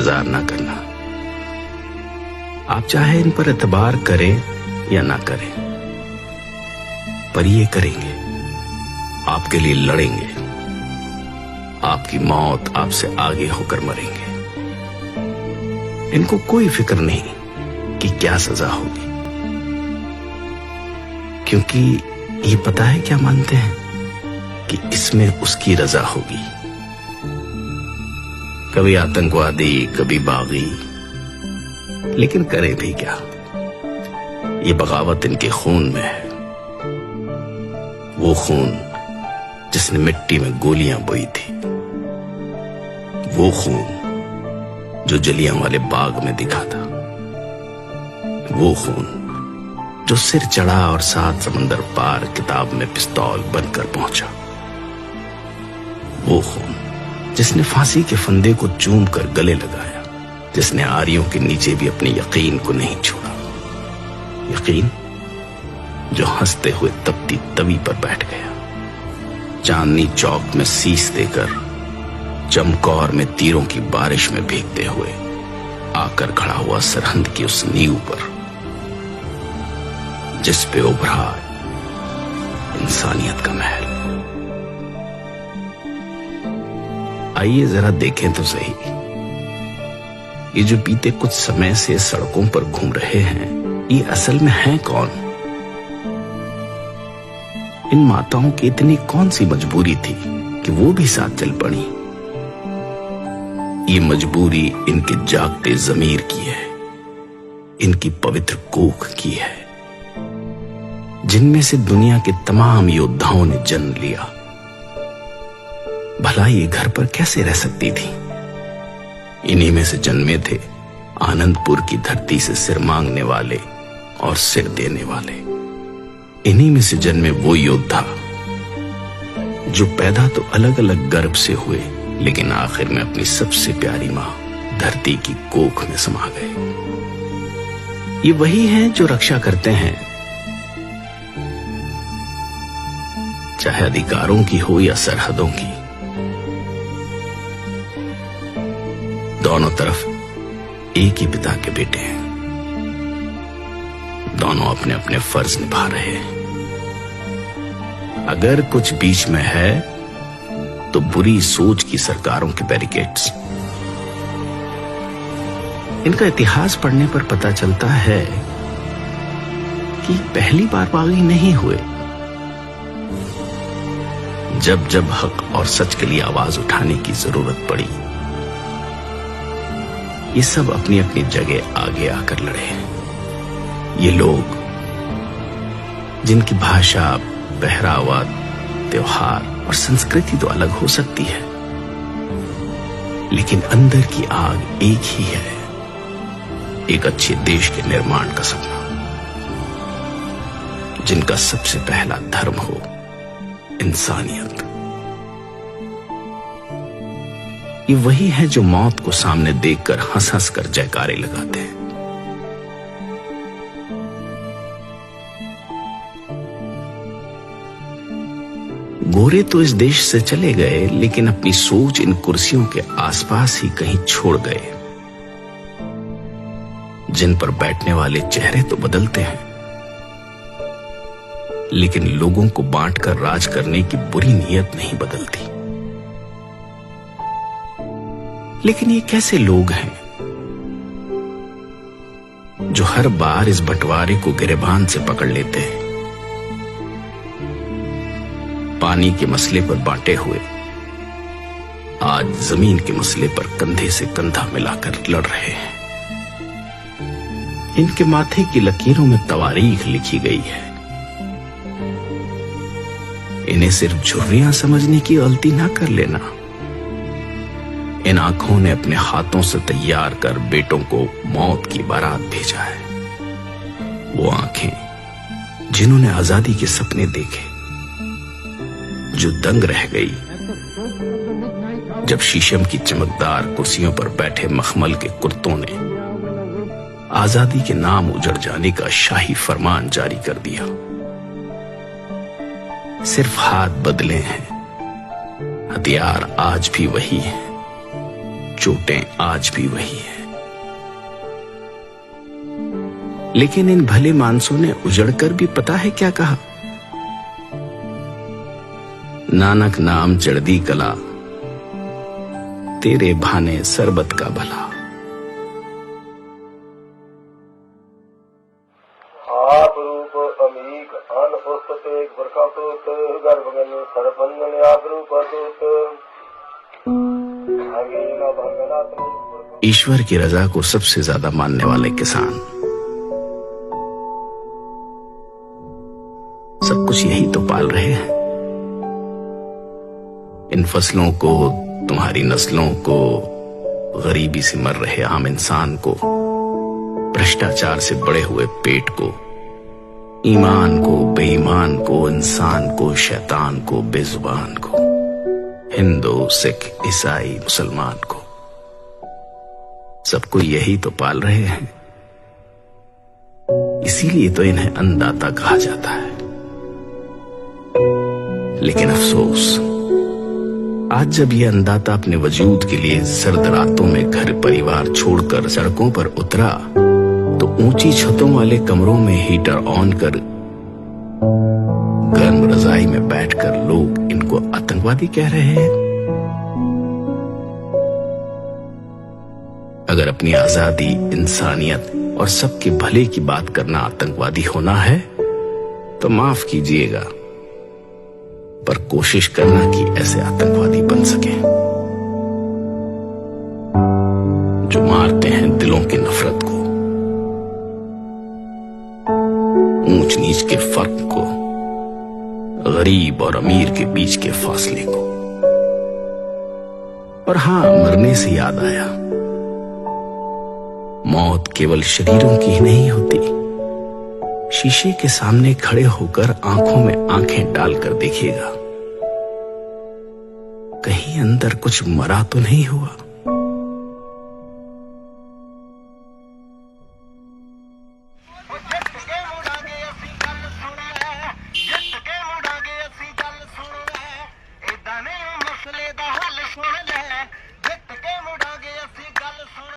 इंतजार ना करना। आप चाहे इन पर एतबार करें या ना करें, पर ये करेंगे, आपके लिए लड़ेंगे। आपकी मौत आपसे आगे होकर मरेंगे। इनको कोई फिक्र नहीं कि क्या सजा होगी, क्योंकि ये पता है क्या मानते हैं कि इसमें उसकी रजा होगी। कभी आतंकवादी, कभी बागी, लेकिन करे भी क्या, ये बगावत इनके खून में है। वो खून जिसने मिट्टी में गोलियां बोई थी, वो खून जो जलियांवाले बाग में दिखा था, वो खून जो सिर चढ़ा और 7 समंदर पार किताब में पिस्तौल बनकर पहुंचा, वो खून जिसने फांसी के फंदे को चूम कर गले लगाया, जिसने आरियों के नीचे भी अपने यकीन को नहीं छोड़ा। यकीन जो हंसते हुए तपती तवी पर बैठ गया, चांदनी चौक में शीश देकर चमकौर में तीरों की बारिश में भीगते हुए आकर खड़ा हुआ सरहद की उस नींव पर, जिस पे उभरा इंसानियत का महल। आइए जरा देखें तो सही, ये जो बीते कुछ समय से सड़कों पर घूम रहे हैं, ये असल में हैं कौन? इन माताओं की इतनी कौन सी मजबूरी थी कि वो भी साथ चल पड़ी? ये मजबूरी इनके जागते ज़मीर की है, इनकी पवित्र कोख की है, जिनमें से दुनिया के तमाम योद्धाओं ने जन्म लिया। भला ये घर पर कैसे रह सकती थी? इन्हीं में से जन्मे थे आनंदपुर की धरती से सिर मांगने वाले और सिर देने वाले। इन्हीं में से जन्मे वो योद्धा जो पैदा तो अलग अलग गर्भ से हुए, लेकिन आखिर में अपनी सबसे प्यारी मां धरती की कोख में समा गए। ये वही हैं जो रक्षा करते हैं, चाहे अधिकारों की हो या सरहदों की। दोनों तरफ एक ही पिता के बेटे हैं, दोनों अपने अपने फर्ज निभा रहे हैं। अगर कुछ बीच में है तो बुरी सोच की सरकारों के बैरिकेड्स। इनका इतिहास पढ़ने पर पता चलता है कि पहली बार बागी नहीं हुए। जब जब हक और सच के लिए आवाज उठाने की जरूरत पड़ी, ये सब अपनी अपनी जगह आगे आकर लड़े हैं। ये लोग जिनकी भाषा, पहरावा, त्योहार और संस्कृति तो अलग हो सकती है, लेकिन अंदर की आग एक ही है, एक अच्छे देश के निर्माण का सपना, जिनका सबसे पहला धर्म हो इंसानियत। ये वही है जो मौत को सामने देखकर हंस हंस कर जयकारे लगाते हैं। गोरे तो इस देश से चले गए, लेकिन अपनी सोच इन कुर्सियों के आसपास ही कहीं छोड़ गए। जिन पर बैठने वाले चेहरे तो बदलते हैं, लेकिन लोगों को बांटकर राज करने की बुरी नीयत नहीं बदलती। लेकिन ये कैसे लोग हैं जो हर बार इस बंटवारे को गिरेबान से पकड़ लेते हैं? पानी के मसले पर बांटे हुए आज जमीन के मसले पर कंधे से कंधा मिलाकर लड़ रहे हैं। इनके माथे की लकीरों में तवारीख लिखी गई है। इन्हें सिर्फ झुर्रियां समझने की गलती ना कर लेना। इन आंखों ने अपने हाथों से तैयार कर बेटों को मौत की बारात भेजा है। वो आंखें जिन्होंने आजादी के सपने देखे, जो दंग रह गई जब शीशम की चमकदार कुर्सियों पर बैठे मखमल के कुर्तों ने आजादी के नाम उजड़ जाने का शाही फरमान जारी कर दिया। सिर्फ हाथ बदले हैं, हथियार आज भी वही है, चोटें आज भी वही हैं। लेकिन इन भले मानसों ने उजड़कर भी पता है क्या कहा? नानक नाम चढ़दी कला, तेरे भाने सरबत का भला। आप रूप अमीक अन पुस्तक बरका प्रोत गर्भगन सरपंजन आप रूप ईश्वर की रजा को सबसे ज्यादा मानने वाले किसान सब कुछ यही तो पाल रहे हैं। इन फसलों को, तुम्हारी नस्लों को, गरीबी से मर रहे आम इंसान को, भ्रष्टाचार से बड़े हुए पेट को, ईमान को, बेईमान को, इंसान को, शैतान को, बेजुबान को, हिंदू, सिख, ईसाई, मुसलमान को, सबको यही तो पाल रहे हैं। इसीलिए तो इन्हें अन्नदाता कहा जाता है। लेकिन अफसोस, आज जब यह अन्नदाता अपने वजूद के लिए सर्द रातों में घर परिवार छोड़कर सड़कों पर उतरा, तो ऊंची छतों वाले कमरों में हीटर ऑन कर गर्म रजाई में बैठकर लोग इनको आतंकवादी कह रहे हैं। अगर अपनी आजादी, इंसानियत और सबके भले की बात करना आतंकवादी होना है तो माफ कीजिएगा, पर कोशिश करना कि ऐसे आतंकवादी बन सके जो मारते हैं दिलों की नफरत को, ऊंच नीच के फर्क को, गरीब और अमीर के बीच के फासले को। और हां, मरने से याद आया, मौत केवल शरीरों की ही नहीं होती। शीशे के सामने खड़े होकर आंखों में आंखें डालकर देखिएगा, कहीं अंदर कुछ मरा तो नहीं हुआ।